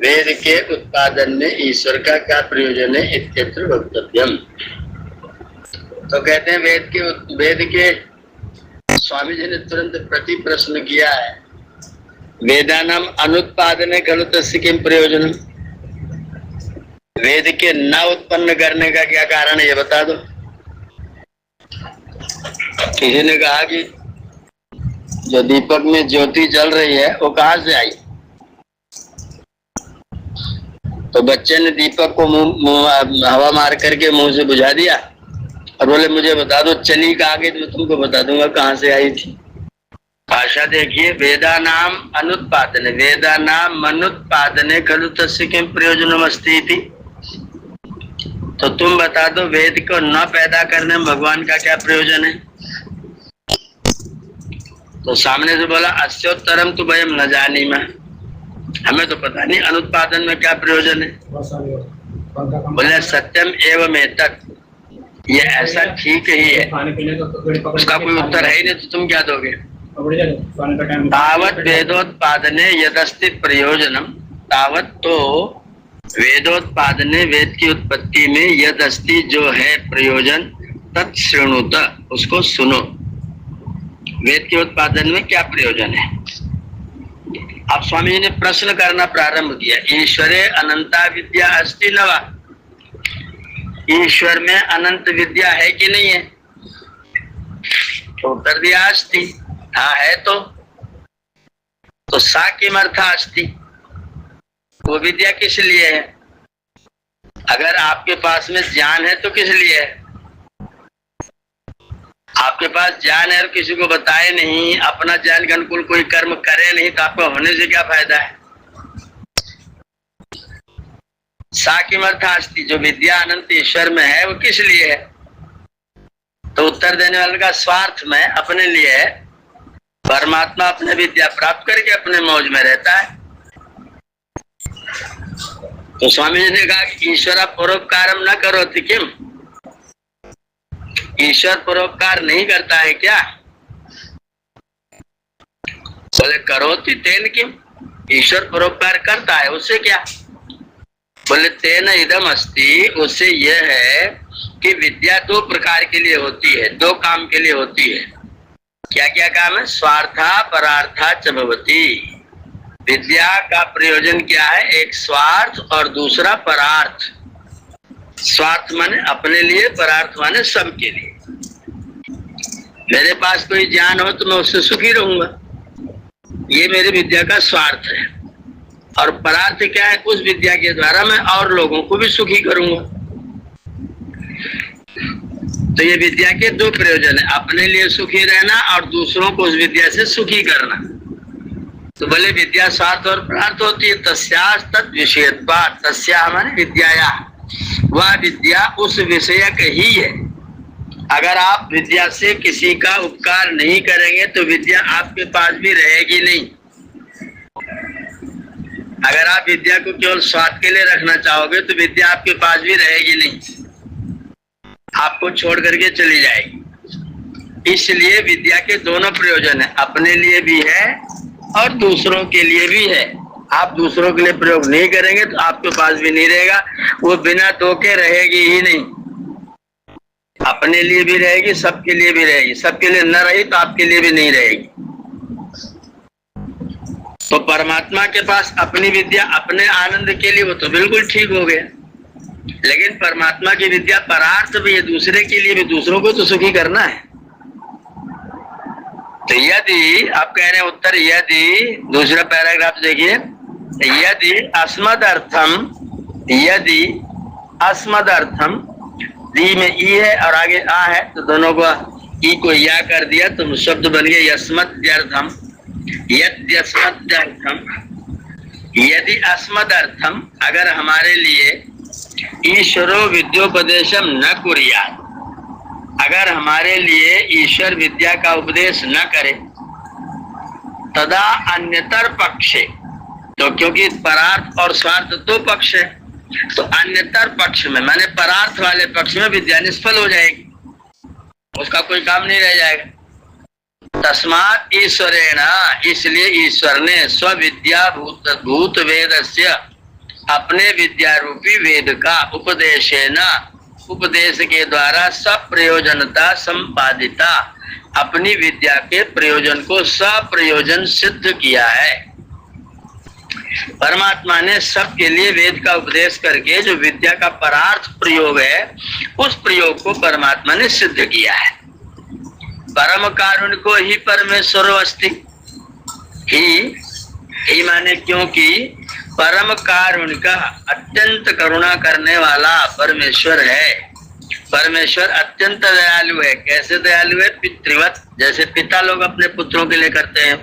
वेद के उत्पादन में ईश्वर का क्या प्रयोजन है इत्यत्र वक्तव्यम। तो कहते हैं वेद के स्वामी जी ने तुरंत प्रति प्रश्न किया है, वेदानाम अनुत्पादने खलु तस्य किम प्रयोजनम। वेद के न उत्पन्न करने का क्या कारण है ये बता दो। किसी ने कहा कि जो दीपक में ज्योति जल रही है वो कहां से आई। तो बच्चे ने दीपक को हवा मार करके मुंह से बुझा दिया और बोले मुझे बता दो, चली कहाँ गई तो मैं तुमको बता दूंगा कहां से आई थी। भाषा देखिए, वेदानाम अनुत्पादने, वेदानाम अनुत्पादने खलु तस्य किम प्रयोजनम अस्ति इति। तो तुम बता दो वेद को न पैदा करने में भगवान का क्या प्रयोजन है। तो सामने से बोला अस्योत्तरम तो वयम न जानीमः, हमें तो पता नहीं अनुत्पादन में क्या प्रयोजन है। बोले सत्यम एवं एतत्, ये ऐसा ठीक ही है। उसका कोई उत्तर है ही नहीं तो तुम क्या दोगे। तावत वेदोत्पादने यदस्ति प्रयोजनम, तावत तो वेदोत्पादने वेद की उत्पत्ति में यदस्ति जो है प्रयोजन, तत्श्रृणुत उसको सुनो। वेद के उत्पादन में क्या प्रयोजन है। अब स्वामी जी ने प्रश्न करना प्रारंभ किया, ईश्वरे अनंता विद्या अस्ति न वा, ईश्वर में अनंत विद्या है कि नहीं है। तो उत्तर दिया अस्ति, हाँ है। तो सा किमर्था अस्ति, वो विद्या किस लिए है। अगर आपके पास में ज्ञान है तो किस लिए है। आपके पास ज्ञान है और किसी को बताए नहीं, अपना ज्ञान के अनुकूल कोई कर्म करे नहीं, तो आपको होने से क्या फायदा है। सा किमर्था अस्ति, जो विद्या अनंत ईश्वर में है वो किस लिए है। तो उत्तर देने वाले का स्वार्थ में, अपने लिए है। परमात्मा अपने विद्या प्राप्त करके अपने मौज में रहता है। तो स्वामी जी ने कहा कि ईश्वर परोपकारम न करो तो किम, ईश्वर परोपकार नहीं करता है क्या। बोले करोति तेन किम, ईश्वर परोपकार करता है उससे क्या। बोले तेन इदम अस्ति, उससे यह है कि विद्या दो प्रकार के लिए होती है, दो काम के लिए होती है। क्या क्या काम है। स्वार्था परार्था च भवति, विद्या का प्रयोजन क्या है, एक स्वार्थ और दूसरा परार्थ। स्वार्थ माने अपने लिए, परार्थ माने सबके लिए। मेरे पास कोई ज्ञान हो तो मैं उससे सुखी रहूंगा, ये मेरी विद्या का स्वार्थ है। और परार्थ क्या है, उस विद्या के द्वारा मैं और लोगों को भी सुखी करूंगा। तो ये विद्या के दो प्रयोजन है, अपने लिए सुखी रहना और दूसरों को उस विद्या से सुखी करना। तो भले विद्या स्वार्थ और परार्थ होती है। तस्यास् तत् विषयत्वात्, तस्या हमारे विद्याया, वह विद्या उस विषयक ही है। अगर आप विद्या से किसी का उपकार नहीं करेंगे तो विद्या आपके पास भी रहेगी नहीं। अगर आप विद्या को केवल स्वार्थ के लिए रखना चाहोगे तो विद्या आपके पास भी रहेगी नहीं, आपको छोड़ करके चली जाएगी। इसलिए विद्या के दोनों प्रयोजन है, अपने लिए भी है और दूसरों के लिए भी है। आप दूसरों के लिए प्रयोग नहीं करेंगे तो आपके पास भी नहीं रहेगा, वो बिना दो के रहेगी ही नहीं। अपने लिए भी रहेगी, सबके लिए भी रहेगी। सबके लिए न रही तो आपके लिए भी नहीं रहेगी। तो परमात्मा के पास अपनी विद्या अपने आनंद के लिए, वो तो बिल्कुल ठीक हो गया। लेकिन परमात्मा की विद्या परार्थ भी है, दूसरे के लिए भी, दूसरों को तो सुखी करना है। तो यदि आप कह रहे हैं उत्तर, यदि दूसरा पैराग्राफ देखिए, यदि अस्मदर्थम, यदि अस्मदर्थम, दी में ई है और आगे आ है, तो दोनों को ई को या कर दिया तो शब्द बन गया यस्मद्यर्थम, यद्यस्मद्यर्थम। यदि अस्मदर्थम, अगर हमारे लिए ईश्वरो विद्योपदेशम न कुर्यात्, अगर हमारे लिए ईश्वर विद्या का उपदेश न करे, तदा अन्यतर पक्षे, तो क्योंकि परार्थ और स्वार्थ दो पक्ष है, तो अन्यतर पक्ष में माने परार्थ वाले पक्ष में विद्या निष्फल हो जाएगी, उसका कोई काम नहीं रह जाएगा। तस्मात् ईश्वरेण, इसलिए ईश्वर ने स्विद्या भूत वेदस्य, अपने विद्या रूपी वेद का उपदेशेन, उपदेश के द्वारा सब प्रयोजनता संपादिता, अपनी विद्या के प्रयोजन को सप्रयोजन सिद्ध किया है। परमात्मा ने सबके लिए वेद का उपदेश करके जो विद्या का परार्थ प्रयोग है, उस प्रयोग को परमात्मा ने सिद्ध किया है। परम कारुण्य को ही परमेश्वर अस्ति, ही माने क्योंकि परम कारुण्य का अत्यंत करुणा करने वाला परमेश्वर है। परमेश्वर अत्यंत दयालु है। कैसे दयालु है? पितृवत, जैसे पिता लोग अपने पुत्रों के लिए करते हैं,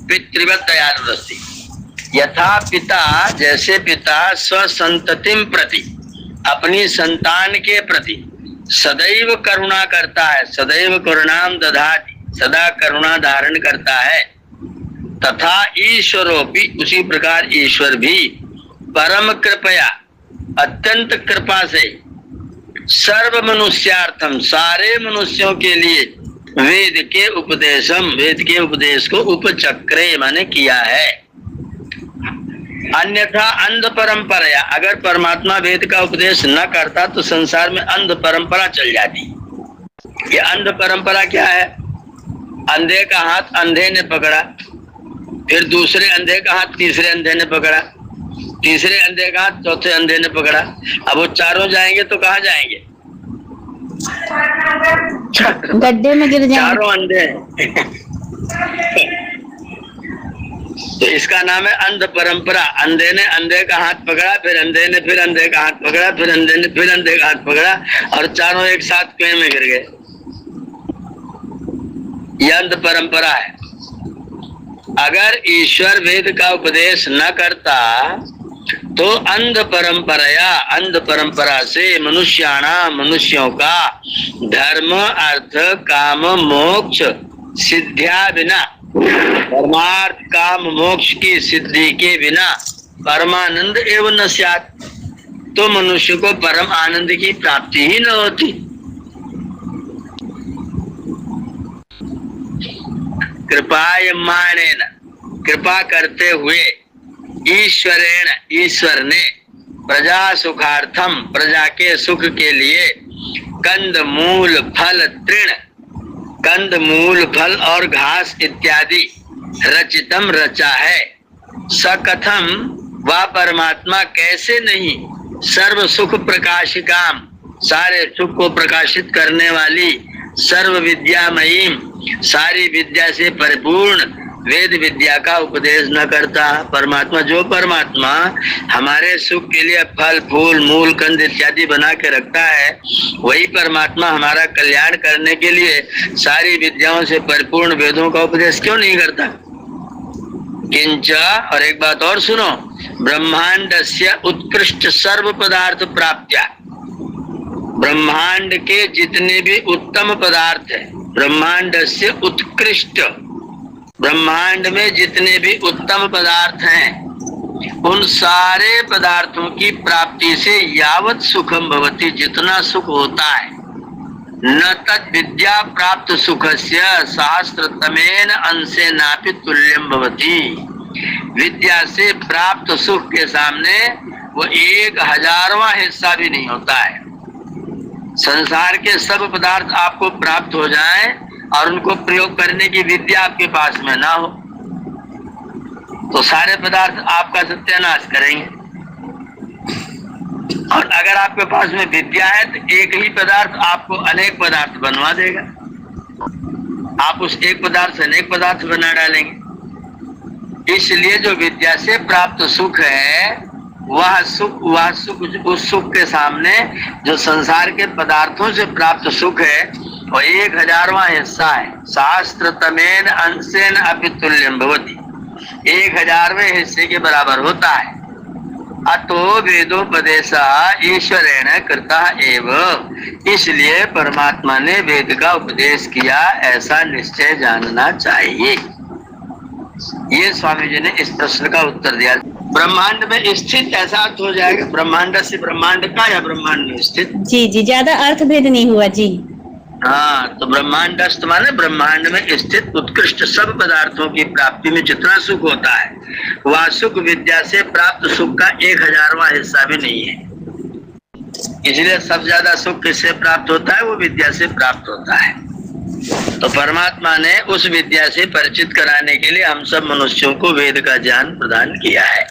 पितृवत दयालु अस्ति। यथा पिता, जैसे पिता स्वसंततिम प्रति, अपनी संतान के प्रति सदैव करुणा करता है, सदैव करुणाम दधाति, सदा करुणा धारण करता है, तथा ईश्वरो भी, उसी प्रकार ईश्वर भी परम कृपया, अत्यंत कृपा से सर्व मनुष्यार्थम, सारे मनुष्यों के लिए वेद के उपदेशम, वेद के उपदेश को उपचक्रे माने किया है। अन्यथा अंध परंपरा, अगर परमात्मा वेद का उपदेश न करता तो संसार में अंध परंपरा चल जाती। ये अंध परंपरा क्या है? अंधे का हाथ अंधे ने पकड़ा, फिर दूसरे अंधे का हाथ तीसरे अंधे ने पकड़ा, तीसरे अंधे का हाथ चौथे अंधे ने पकड़ा। अब वो चारों जाएंगे तो कहाँ जाएंगे? गड्ढे में गिर जाएंगे। चारों अंधे तो इसका नाम है अंध परंपरा। अंधे ने अंधे का हाथ पकड़ा, फिर अंधे ने फिर अंधे का हाथ पकड़ा, फिर अंधे ने फिर अंधे का हाथ पकड़ा, और चारों एक साथ कुएं में गिर गए। यह अंध परंपरा है। अगर ईश्वर वेद का उपदेश न करता तो अंध परंपरा से मनुष्यों का धर्म अर्थ काम मोक्ष सिद्धिया बिना, परमार्थ काम मोक्ष की सिद्धि के बिना परमानंद एवं न स्यात्, तो मनुष्य को परम आनंद की प्राप्ति ही न होती। कृपायमानेन, कृपा करते हुए, ईश्वरेण, ईश्वर ने, प्रजा सुखार्थम, प्रजा के सुख के लिए, कंद मूल फल तृण, कंद मूल फल और घास इत्यादि रचितम रचा है। सकथम, वह परमात्मा कैसे नहीं, सर्व सुख प्रकाशिकाम, सारे सुख को प्रकाशित करने वाली, सर्व विद्यामयी, सारी विद्या से परिपूर्ण वेद विद्या का उपदेश न करता। परमात्मा, जो परमात्मा हमारे सुख के लिए फल फूल मूल कंद इत्यादि बना के रखता है, वही परमात्मा हमारा कल्याण करने के लिए सारी विद्याओं से परिपूर्ण वेदों का उपदेश क्यों नहीं करता? किंच, और एक बात और सुनो, ब्रह्मांडस्य उत्कृष्ट सर्व पदार्थ प्राप्त्या, ब्रह्मांड के जितने भी उत्तम पदार्थ है, ब्रह्मांडस्य उत्कृष्ट, ब्रह्मांड में जितने भी उत्तम पदार्थ हैं, उन सारे पदार्थों की प्राप्ति से यावत सुखम भवति, जितना सुख होता है, न तद विद्या प्राप्त सुखस्य सहस्रतमेन अंशेनापि तुल्यम भवति, विद्या से प्राप्त सुख के सामने वो 1000वां हिस्सा भी नहीं होता है। संसार के सब पदार्थ आपको प्राप्त हो जाएं और उनको प्रयोग करने की विद्या आपके पास में ना हो, तो सारे पदार्थ आपका सत्यानाश करेंगे। और अगर आपके पास में विद्या है तो एक ही पदार्थ आपको अनेक पदार्थ बनवा देगा, आप उस एक पदार्थ से अनेक पदार्थ बना डालेंगे। इसलिए जो विद्या से प्राप्त सुख है, वह सुख उस सुख के सामने जो संसार के पदार्थों से प्राप्त सुख है, वो 1000वां हिस्सा है। सहस्रतमेन अंशेन अपि तुल्यम भवति, 1000वें हिस्से के बराबर होता है। अतो वेदोपदेश ईश्वरेण कृता एव, इसलिए परमात्मा ने वेद का उपदेश किया, ऐसा निश्चय जानना चाहिए। ये स्वामी जी ने इस प्रश्न का उत्तर दिया। ब्रह्मांड में स्थित, ऐसा अर्थ हो जाएगा ब्रह्मांड से ब्रह्मांड का, या ब्रह्मांड में स्थित। जी जी, ज्यादा अर्थ भेद नहीं हुआ जी। हाँ, तो ब्रह्मांडस्थ माने ब्रह्मांड में स्थित उत्कृष्ट सब पदार्थों की प्राप्ति में जितना सुख होता है वह सुख विद्या से प्राप्त सुख का 1000वां हिस्सा भी नहीं है। इसलिए सबसे ज्यादा सुख किससे प्राप्त होता है? वो विद्या से प्राप्त होता है। तो परमात्मा ने उस विद्या से परिचित कराने के लिए हम सब मनुष्यों को वेद का ज्ञान प्रदान किया है।